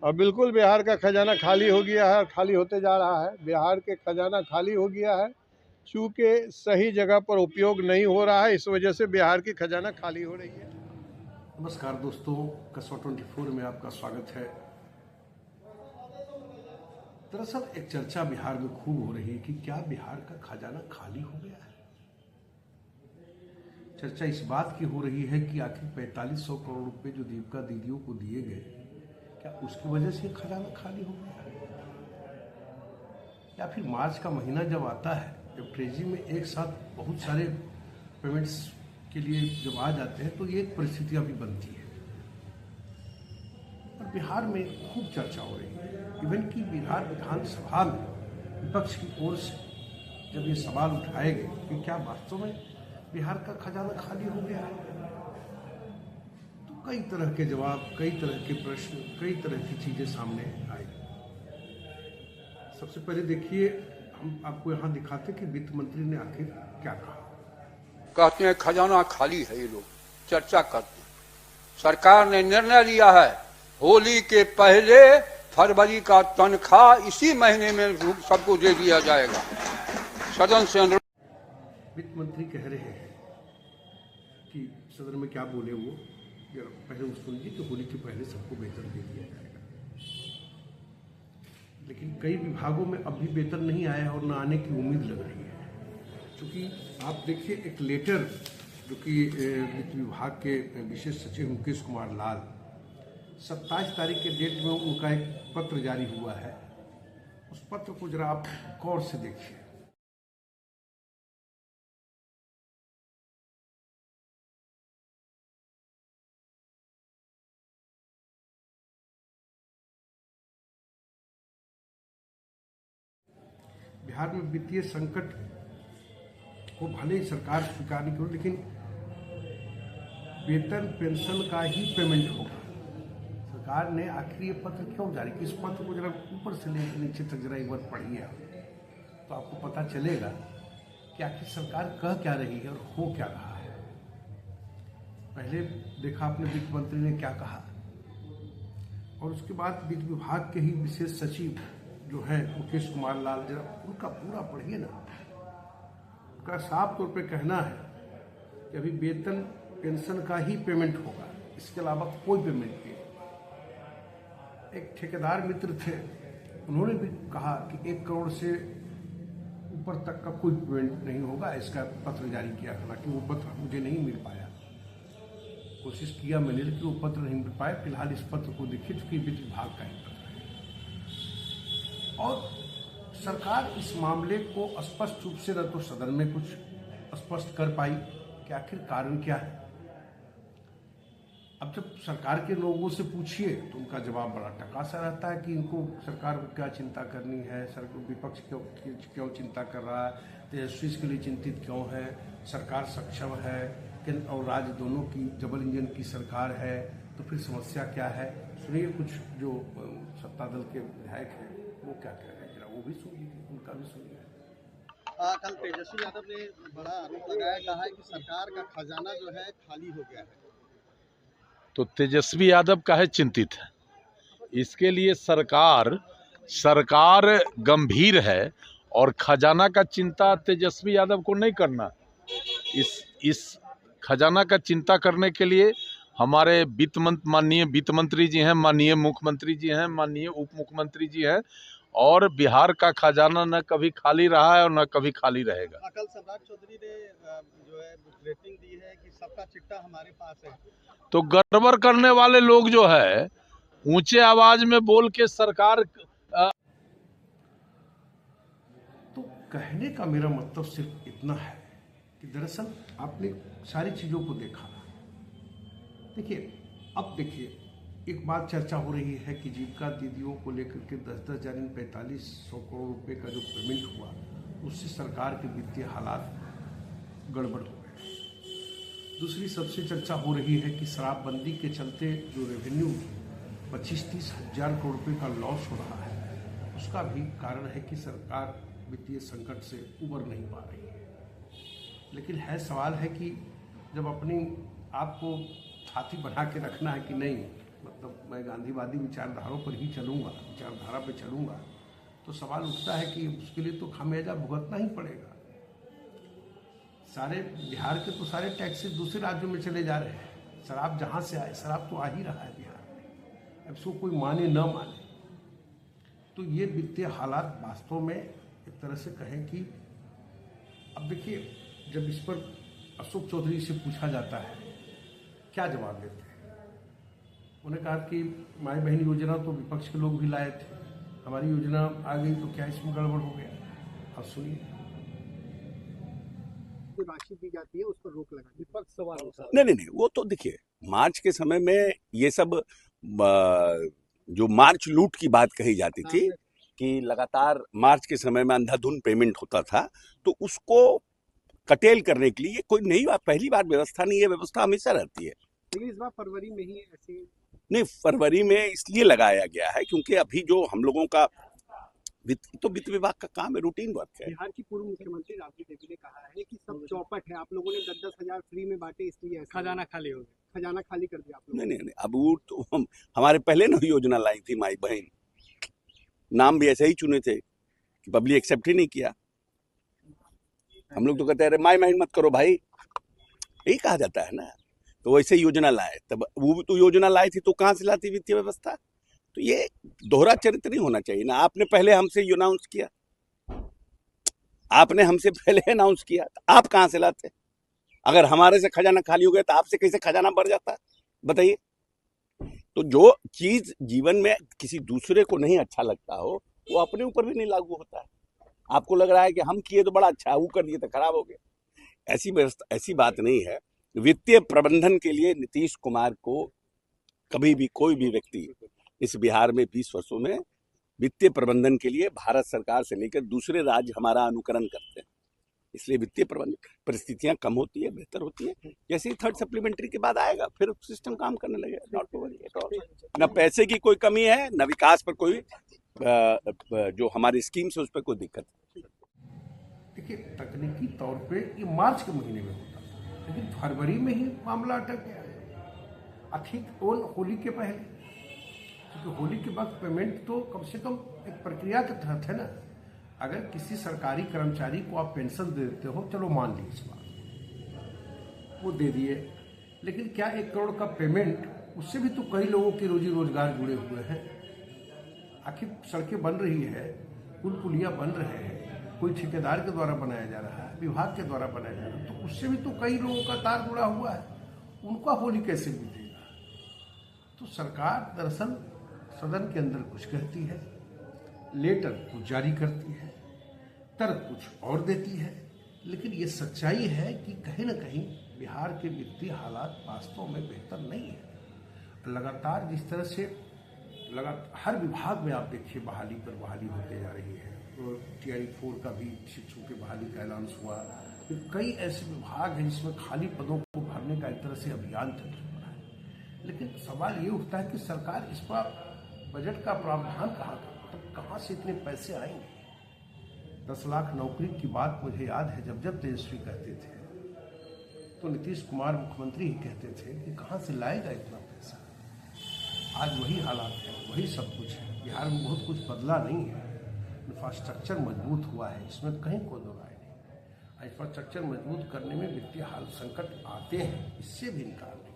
और बिल्कुल बिहार का खजाना खाली हो गया है और खाली होते जा रहा है। बिहार के खजाना खाली हो गया है चूँकि सही जगह पर उपयोग नहीं हो रहा है, इस वजह से बिहार की खजाना खाली हो रही है। नमस्कार दोस्तों, कसवा 24 में आपका स्वागत है। दरअसल एक चर्चा बिहार में खूब हो रही है कि क्या बिहार का खजाना खाली हो गया है। चर्चा इस बात की हो रही है कि आखिर 4500 करोड़ रुपए जो दीपिका दीदियों को दिए गए, क्या उसकी वजह से खजाना खाली हो गया है, या फिर मार्च का महीना जब आता है, जब ट्रेजरी में एक साथ बहुत सारे पेमेंट्स के लिए जब आ जाते हैं तो ये परिस्थितियां भी बनती है। और बिहार में खूब चर्चा हो रही है, इवन कि बिहार विधानसभा में विपक्ष की ओर से जब ये सवाल उठाए गए कि क्या वास्तव में बिहार का खजाना खाली हो गया है, तो कई तरह के जवाब, कई तरह के प्रश्न, कई तरह की चीजें सामने आई। सबसे पहले देखिए, हम आपको यहाँ दिखाते कि वित्त मंत्री ने आखिर क्या कहा। कहते हैं खजाना खाली है, ये लोग चर्चा करते हैं। सरकार ने निर्णय लिया है होली के पहले फरवरी का तनख्वाह इसी महीने में सबको दे दिया जाएगा। सदन से अनुरोध। वित्त मंत्री कह रहे हैं कि सदन में क्या बोले वो, पहले उसको सुनिए कि होली के पहले सबको वेतन दे दिया जाएगा। लेकिन कई विभागों में अब भी वेतन नहीं आया और न आने की उम्मीद लग रही है। क्योंकि आप देखिए, एक लेटर जो कि वित्त विभाग के विशेष सचिव मुकेश कुमार लाल, 27 तारीख के डेट में उनका एक पत्र जारी हुआ है। उस पत्र को जरा आप गौर से देखिए। बिहार में वित्तीय संकट को भले ही सरकार स्वीकार नहीं करो, लेकिन वेतन पेंशन का ही पेमेंट होगा। सरकार ने आखिर ये पत्र क्यों जारी किया, इस पत्र को जरा ऊपर से लेकर नीचे तक जरा एक बार पढ़िए तो आपको पता चलेगा कि आखिर सरकार कह क्या रही है और हो क्या रहा है। पहले देखा आपने वित्त मंत्री ने क्या कहा, और उसके बाद वित्त विभाग के ही विशेष सचिव जो है मुकेश कुमार लाल, जरा उनका पूरा पढ़िए ना। उनका साफ तौर पे कहना है कि अभी वेतन पेंशन का ही पेमेंट होगा, इसके अलावा कोई पेमेंट नहीं। एक ठेकेदार मित्र थे, उन्होंने भी कहा कि 1 करोड़ से ऊपर तक का कोई पेमेंट नहीं होगा। इसका पत्र जारी किया, हालांकि वो पत्र मुझे नहीं मिल पाया। कोशिश किया मैंने, लेकिन वो पत्र नहीं मिल पाया। फिलहाल इस पत्र को देखिए, चूंकि वित्त विभाग का ही पत्र है। और सरकार इस मामले को स्पष्ट रूप से न तो सदन में कुछ स्पष्ट कर पाई कि आखिर कारण क्या है। अब जब सरकार के लोगों से पूछिए तो उनका जवाब बड़ा टकासा रहता है कि इनको सरकार को क्या चिंता करनी है, सरकार विपक्ष क्यों चिंता कर रहा है, तेजस्वी के लिए चिंतित क्यों है, सरकार सक्षम है, केंद्र और राज्य दोनों की डबल इंजन की सरकार है, तो फिर समस्या क्या है। सुनिए कुछ जो सत्ता दल के विधायक हैं वो क्या कह रहे हैं, जरा वो भी सुनिए, उनका भी सुनिए। कल तेजस्वी यादव ने बड़ा आरोप लगाया, कहा है कि सरकार का खजाना जो है खाली हो गया है। तो तेजस्वी यादव काहे चिंतित है? इसके लिए सरकार गंभीर है और खजाना का चिंता तेजस्वी यादव को नहीं करना। इस खजाना का चिंता करने के लिए हमारे माननीय वित्त मंत्री जी हैं, माननीय मुख्यमंत्री जी हैं, माननीय उप मुख्यमंत्री जी हैं, और बिहार का खजाना न कभी खाली रहा है और न कभी खाली रहेगा। कल सम्राट चौधरी ने जो है रेटिंग दी है कि सबका चिट्ठा हमारे पास है। तो गड़बड़ करने वाले लोग जो है ऊंचे आवाज में बोल के सरकार तो कहने का मेरा मतलब सिर्फ इतना है कि दरअसल आपने सारी चीजों को देखा। देखिए, अब देखिए, एक बात चर्चा हो रही है कि जीविका दीदियों को लेकर के 10-10 यानी 4500 करोड़ रुपए का जो पेमेंट हुआ, उससे सरकार के वित्तीय हालात गड़बड़ हो गए। दूसरी सबसे चर्चा हो रही है कि शराबबंदी के चलते जो रेवेन्यू 25-30 हजार करोड़ रुपए का लॉस हो रहा है, उसका भी कारण है कि सरकार वित्तीय संकट से उबर नहीं पा रही है। लेकिन है सवाल है कि जब अपनी आपको छाती बना के रखना है कि नहीं, मतलब मैं गांधीवादी विचारधाराओं पर ही चलूँगा, विचारधारा पे चलूँगा, तो सवाल उठता है कि उसके लिए तो खामियाजा भुगतना ही पड़ेगा। सारे बिहार के तो सारे टैक्सेस दूसरे राज्यों में चले जा रहे हैं। शराब जहाँ से आए, शराब तो आ ही रहा है बिहार में, अब इसको कोई माने न माने। तो ये वित्तीय हालात वास्तव में एक तरह से कहें कि अब देखिए, जब इस पर अशोक चौधरी से पूछा जाता है क्या जवाब देते हैं। उन्होंने कहा कि माई बहन योजना तो विपक्ष के लोग भी लाए थे, हमारी योजना आ गई तो क्या इसमें गड़बड़ हो गया। अब सुनिए, जो राशि दी जाती है उस पर रोक लगा विपक्ष सवाल होता है। नहीं, वो तो देखिए, मार्च के समय में ये सब जो मार्च लूट की बात कही जाती थी कि लगातार मार्च के समय में अंधाधुंध पेमेंट होता था, तो उसको कटेल करने के लिए कोई नई बात, पहली बार व्यवस्था नहीं है, व्यवस्था हमेशा रहती है। लेकिन इस बार फरवरी में ही ऐसी नहीं, फरवरी में इसलिए लगाया गया है क्योंकि अभी जो हम लोगों का वित्त विभाग का काम है, रूटीन वर्क है। बिहार की पूर्व मुख्यमंत्री राबड़ी देवी ने कहा है कि सब चौपट है, आप लोगों ने 10-10 हजार फ्री में बांटे इसलिए खजाना खाली हो गया, खजाना खाली कर दिया आप लोगों ने। नहीं, अब वो तो हमारे पहले न योजना लाई थी माई बहन, नाम भी ऐसे ही चुने थे कि पब्लिक एक्सेप्ट ही नहीं किया। हम लोग तो कहते हैं माई बहन मत करो भाई, यही कहा जाता है ना। तो वैसे योजना लाए, तब वो भी तो योजना लाई थी, तो कहाँ से लाती वित्तीय व्यवस्था। तो ये दोहरा चरित्र नहीं होना चाहिए ना। आपने पहले हमसे अनाउंस किया, आपने हमसे पहले अनाउंस किया, तो आप कहाँ से लाते। अगर हमारे से खजाना खाली हो गया तो आपसे कैसे खजाना बढ़ जाता, बताइए। तो जो चीज जीवन में किसी दूसरे को नहीं अच्छा लगता हो, वो अपने ऊपर भी नहीं लागू होता है। आपको लग रहा है कि हम किए तो बड़ा अच्छा, वो कर दिए तो खराब हो गया। ऐसी बात नहीं है। वित्तीय प्रबंधन के लिए नीतीश कुमार को कभी भी कोई भी व्यक्ति इस बिहार में 20 वर्षों में वित्तीय प्रबंधन के लिए भारत सरकार से लेकर दूसरे राज्य हमारा अनुकरण करते हैं। इसलिए वित्तीय प्रबंधन परिस्थितियां कम होती है, बेहतर होती है। जैसे ही थर्ड सप्लीमेंट्री के बाद आएगा, फिर सिस्टम काम करने लगेगा। Not to worry at all. न पैसे की कोई कमी है, न विकास पर कोई जो हमारी स्कीम्स है उस पर कोई दिक्कत नहीं। देखिए, तकनीकी तौर पे ये मार्च के महीने में होता था, लेकिन फरवरी में ही मामला अटक गया। आखिर होली के पहले, क्योंकि होली के वक्त पेमेंट तो कम से कम एक प्रक्रिया के तहत है ना। अगर किसी सरकारी कर्मचारी को आप पेंशन दे देते हो, चलो मान ली इस बात, वो दे दिए, लेकिन क्या 1 करोड़ का पेमेंट, उससे भी तो कई लोगों के रोजी रोजगार जुड़े हुए हैं। आखिर सड़कें बन रही है, पुल पुलिया बन रहे हैं, कोई ठेकेदार के द्वारा बनाया जा रहा है, विभाग के द्वारा बनाया जा रहा है, तो उससे भी तो कई लोगों का तार जुड़ा हुआ है। उनका होली कैसे बीतेगा। तो सरकार दरअसल सदन के अंदर कुछ कहती है, लेटर कुछ जारी करती है, तर्क कुछ और देती है, लेकिन ये सच्चाई है कि कहीं ना कहीं बिहार के वित्तीय हालात वास्तव में बेहतर नहीं है। लगातार जिस तरह से हर विभाग में आप देखिए बहाली पर बहाली होते जा रही है। तो TI 4 का भी शिक्षकों की बहाली का ऐलान हुआ। फिर कई ऐसे विभाग हैं जिसमें खाली पदों को भरने का एक तरह से अभियान चल रहा है। लेकिन सवाल ये उठता है कि सरकार इस पर बजट का प्रावधान कहाँ से इतने पैसे आएंगे। 10 लाख नौकरी की बात मुझे याद है, जब तेजस्वी कहते थे तो नीतीश कुमार मुख्यमंत्री ही कहते थे कि कहाँ से लाएगा इतना पैसा। आज वही हालात है, वही सब कुछ है। बिहार में बहुत कुछ बदला नहीं है। इंफ्रास्ट्रक्चर मजबूत हुआ है, इसमें कहीं कोई दो राय नहीं। इंफ्रास्ट्रक्चर मजबूत करने में वित्तीय हाल संकट आते हैं, इससे भी इनकार नहीं।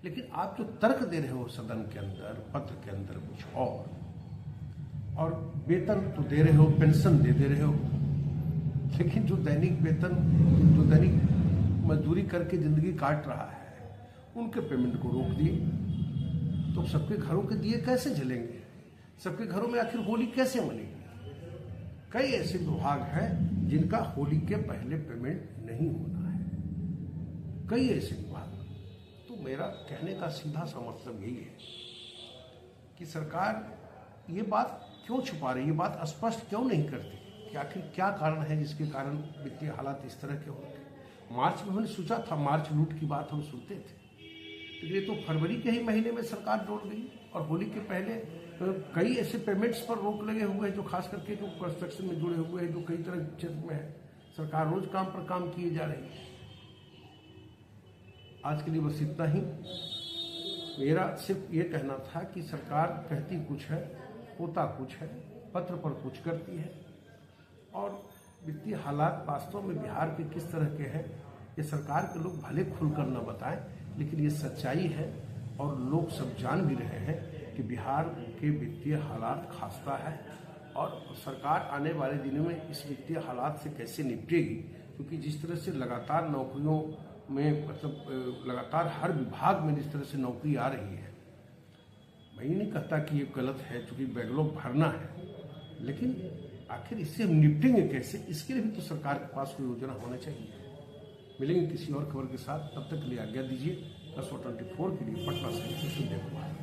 लेकिन आप जो तर्क दे रहे हो सदन के अंदर, पत्र के अंदर कुछ और वेतन तो दे रहे हो, पेंशन दे रहे हो, लेकिन जो दैनिक वेतन, जो दैनिक मजदूरी करके जिंदगी काट रहा है, उनके पेमेंट को रोक दिए। तो सबके घरों के दिए कैसे जलेंगे, सबके घरों में आखिर होली कैसे मनेगी। कई ऐसे विभाग हैं जिनका होली के पहले पेमेंट नहीं होना है, कई ऐसे विभाग। तो मेरा कहने का सीधा सा मतलब यही है कि सरकार ये बात क्यों छुपा रही है, ये बात स्पष्ट क्यों नहीं करती कि आखिर क्या कारण है जिसके कारण वित्तीय हालात इस तरह के होंगे। मार्च में हमने सोचा था, मार्च लूट की बात हम सुनते थे, तो ये तो फरवरी के ही महीने में सरकार जोड़ गई। और होली के पहले कई ऐसे पेमेंट्स पर रोक लगे हुए हैं, जो खास करके जो कंस्ट्रक्शन में जुड़े हुए हैं, जो कई तरह के क्षेत्र में है। सरकार रोज काम पर काम किए जा रही है। आज के लिए बस इतना ही। मेरा सिर्फ ये कहना था कि सरकार कहती कुछ है, होता कुछ है, पत्र पर कुछ करती है, और वित्तीय हालात वास्तव में बिहार के किस तरह के हैं ये सरकार के लोग भले खुलकर न बताएं, लेकिन ये सच्चाई है और लोग सब जान भी रहे हैं कि बिहार के वित्तीय हालात खस्ता है, और सरकार आने वाले दिनों में इस वित्तीय हालात से कैसे निपटेगी, क्योंकि जिस तरह से लगातार नौकरियों में मतलब लगातार हर विभाग में जिस तरह से नौकरी आ रही है, मैं ये नहीं कहता कि ये गलत है, क्योंकि बैकलॉग भरना है, लेकिन आखिर इससे हम निपटेंगे कैसे, इसके लिए भी तो सरकार के पास कोई योजना होना चाहिए। मिलेंगे किसी और खबर के साथ, तब तक के लिए आज्ञा दीजिए। 10/24 के लिए पटना से सुदेव कुमार।